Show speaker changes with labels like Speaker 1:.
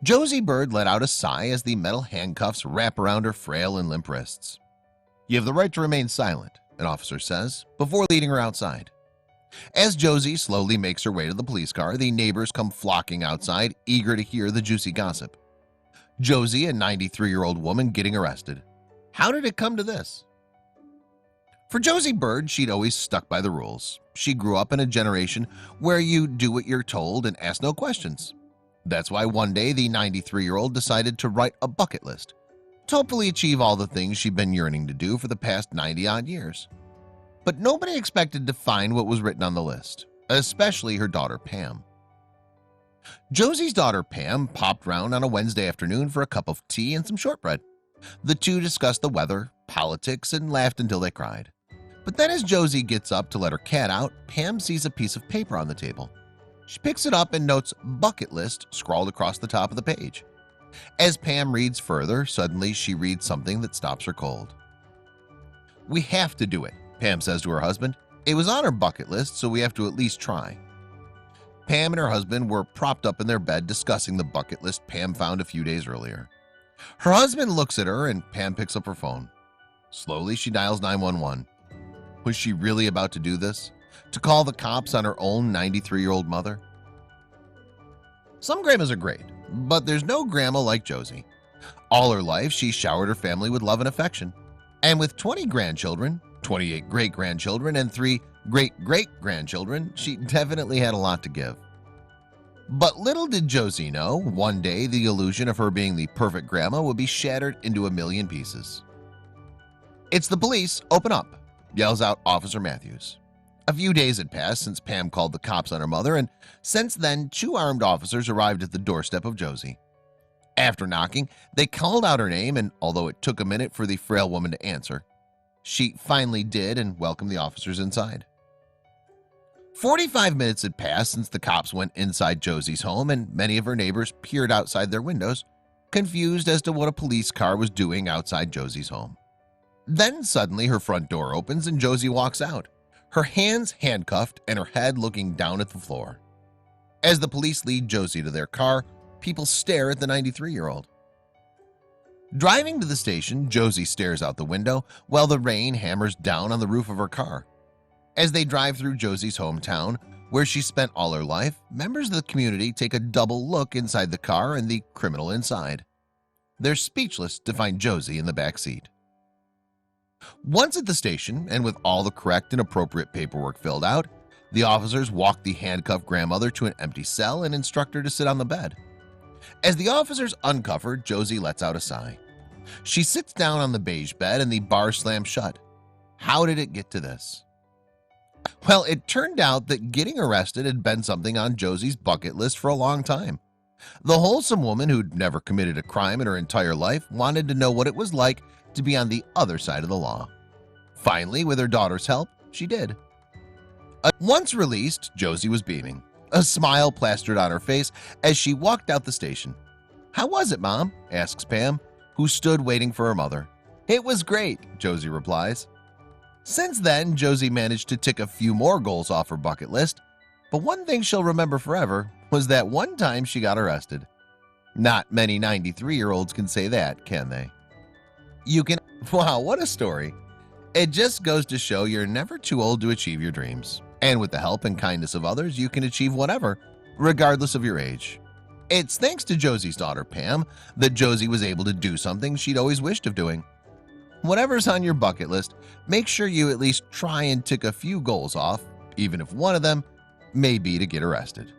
Speaker 1: Josie Bird let out a sigh as the metal handcuffs wrap around her frail and limp wrists. "You have the right to remain silent," an officer says, before leading her outside. As Josie slowly makes her way to the police car, the neighbors come flocking outside, eager to hear the juicy gossip. Josie, a 93-year-old woman, getting arrested. How did it come to this? For Josie Bird, she'd always stuck by the rules. She grew up in a generation where you do what you're told and ask no questions. That's why one day the 93-year-old decided to write a bucket list to hopefully achieve all the things she'd been yearning to do for the past 90-odd years. But nobody expected to find what was written on the list, especially her daughter Pam. Josie's daughter Pam popped round on a Wednesday afternoon for a cup of tea and some shortbread. The two discussed the weather, politics, and laughed until they cried. But then as Josie gets up to let her cat out, Pam sees a piece of paper on the table. She picks it up and notes bucket list scrawled across the top of the page. As Pam reads further, suddenly she reads something that stops her cold. "We have to do it," Pam says to her husband. "It was on her bucket list, so we have to at least try." Pam and her husband were propped up in their bed discussing the bucket list Pam found a few days earlier. Her husband looks at her and Pam picks up her phone. Slowly she dials 911. Was she really about to do this? To call the cops on her own 93-year-old mother? Some grandmas are great, but there's no grandma like Josie. All her life she showered her family with love and affection. And with 20 grandchildren, 28 great-grandchildren, and 3 great-great-grandchildren, she definitely had a lot to give. But little did Josie know, one day the illusion of her being the perfect grandma would be shattered into a million pieces. "It's the police, open up," yells out Officer Matthews. A few days had passed since Pam called the cops on her mother, and since then 2 armed officers arrived at the doorstep of Josie. After knocking, they called out her name, and although it took a minute for the frail woman to answer, she finally did and welcomed the officers inside. 45 minutes had passed since the cops went inside Josie's home, and many of her neighbors peered outside their windows, confused as to what a police car was doing outside Josie's home. Then suddenly her front door opens and Josie walks out, her hands handcuffed and her head looking down at the floor. As the police lead Josie to their car, people stare at the 93-year-old. Driving to the station, Josie stares out the window while the rain hammers down on the roof of her car. As they drive through Josie's hometown, where she spent all her life, members of the community take a double look inside the car and the criminal inside. They're speechless to find Josie in the back seat. Once at the station, and with all the correct and appropriate paperwork filled out, the officers walk the handcuffed grandmother to an empty cell and instruct her to sit on the bed. As the officers uncuff her, Josie lets out a sigh. She sits down on the beige bed and the bar slams shut. How did it get to this? Well, it turned out that getting arrested had been something on Josie's bucket list for a long time. The wholesome woman who'd never committed a crime in her entire life wanted to know what it was like to be on the other side of the law. Finally, with her daughter's help, she did. Once released, Josie was beaming. A smile plastered on her face as she walked out the station. "How was it, Mom?" asks Pam, who stood waiting for her mother. "It was great," Josie replies. Since then, Josie managed to tick a few more goals off her bucket list, but one thing she'll remember forever was that one time she got arrested. Not many 93-year-olds can say that, can they? Wow, what a story. It just goes to show you're never too old to achieve your dreams. And with the help and kindness of others, you can achieve whatever, regardless of your age. It's thanks to Josie's daughter, Pam, that Josie was able to do something she'd always wished of doing. Whatever's on your bucket list, make sure you at least try and tick a few goals off, even if one of them may be to get arrested.